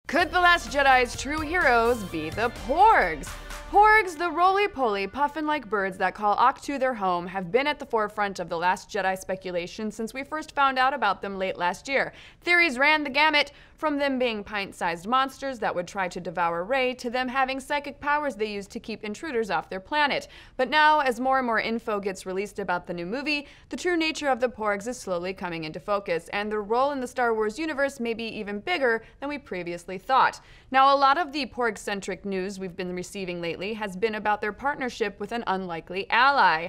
Could The Last Jedi's true heroes be the Porgs? Porgs, the roly-poly, puffin-like birds that call Ahch-To their home, have been at the forefront of The Last Jedi speculation since we first found out about them late last year. Theories ran the gamut, from them being pint-sized monsters that would try to devour Rey, to them having psychic powers they use to keep intruders off their planet. But now, as more and more info gets released about the new movie, the true nature of the Porgs is slowly coming into focus, and their role in the Star Wars universe may be even bigger than we previously thought. Now, a lot of the Porg-centric news we've been receiving lately has been about their partnership with an unlikely ally.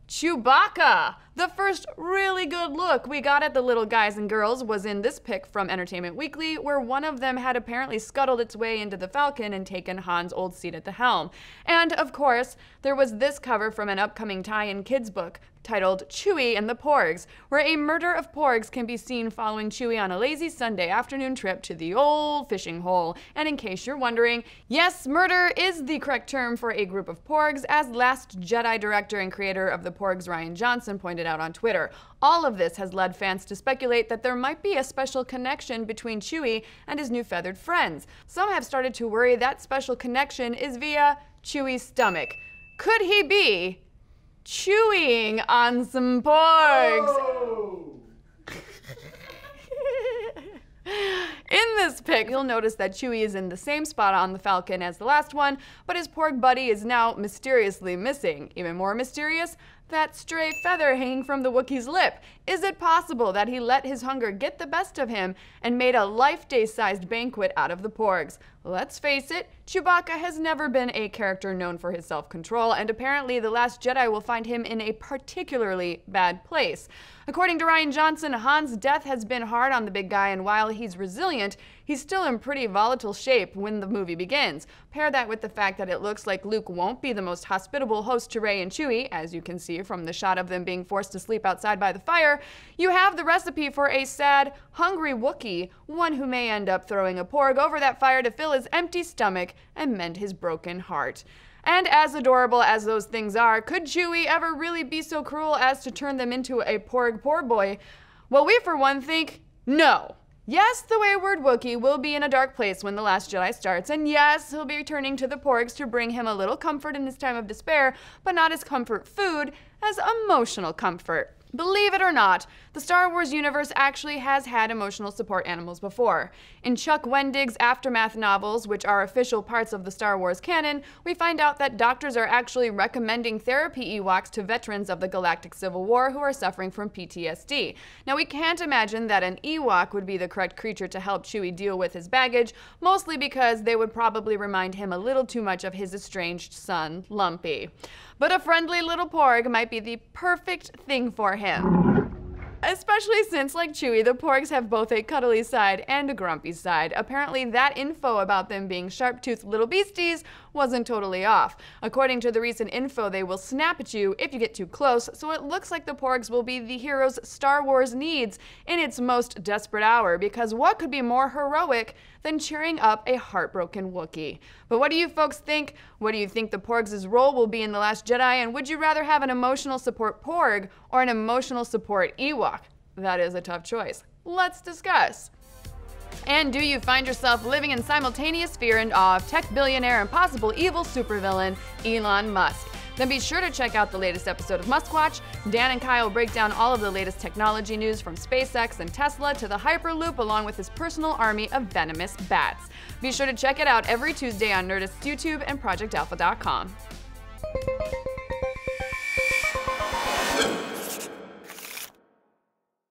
Chewbacca! The first really good look we got at the little guys and girls was in this pic from Entertainment Weekly, where one of them had apparently scuttled its way into the Falcon and taken Han's old seat at the helm. And, of course, there was this cover from an upcoming tie-in kids book titled Chewie and the Porgs, where a murder of Porgs can be seen following Chewie on a lazy Sunday afternoon trip to the old fishing hole. And in case you're wondering, yes, murder is the correct term for a group of Porgs, as Last Jedi director and creator of the Porgs Rian Johnson pointed out on Twitter. All of this has led fans to speculate that there might be a special connection between Chewie and his new feathered friends. Some have started to worry that special connection is via Chewie's stomach. Could he be chewing on some Porgs? Oh. In this pic, you'll notice that Chewie is in the same spot on the Falcon as the last one, but his Porg buddy is now mysteriously missing. Even more mysterious, that stray feather hanging from the Wookiee's lip. Is it possible that he let his hunger get the best of him and made a Life Day-sized banquet out of the Porgs? Let's face it, Chewbacca has never been a character known for his self-control, and apparently The Last Jedi will find him in a particularly bad place. According to Rian Johnson, Han's death has been hard on the big guy, and while he's resilient, he's still in pretty volatile shape when the movie begins. Pair that with the fact that it looks like Luke won't be the most hospitable host to Rey and Chewie, as you can see from the shot of them being forced to sleep outside by the fire. You have the recipe for a sad, hungry Wookiee, one who may end up throwing a Porg over that fire to fill his empty stomach and mend his broken heart. And as adorable as those things are, could Chewie ever really be so cruel as to turn them into a Porg poor boy? Well, we for one think no. Yes, the wayward Wookiee will be in a dark place when The Last Jedi starts, and yes, he'll be returning to the Porgs to bring him a little comfort in his time of despair, but not as comfort food, as emotional comfort. Believe it or not, the Star Wars universe actually has had emotional support animals before. In Chuck Wendig's Aftermath novels, which are official parts of the Star Wars canon, we find out that doctors are actually recommending therapy Ewoks to veterans of the Galactic Civil War who are suffering from PTSD. Now, we can't imagine that an Ewok would be the correct creature to help Chewie deal with his baggage, mostly because they would probably remind him a little too much of his estranged son, Lumpy. But a friendly little Porg might be the perfect thing for him. Especially since, like Chewie, the Porgs have both a cuddly side and a grumpy side. Apparently, that info about them being sharp-toothed little beasties wasn't totally off. According to the recent info, they will snap at you if you get too close, so it looks like the Porgs will be the heroes Star Wars needs in its most desperate hour, because what could be more heroic than cheering up a heartbroken Wookiee? But what do you folks think? What do you think the Porgs' role will be in The Last Jedi, and would you rather have an emotional support Porg or an emotional support Ewok? That is a tough choice. Let's discuss. And do you find yourself living in simultaneous fear and awe of tech billionaire and possible evil supervillain Elon Musk? Then be sure to check out the latest episode of Muskwatch. Dan and Kyle break down all of the latest technology news from SpaceX and Tesla to the Hyperloop, along with his personal army of venomous bats. Be sure to check it out every Tuesday on Nerdist's YouTube and ProjectAlpha.com.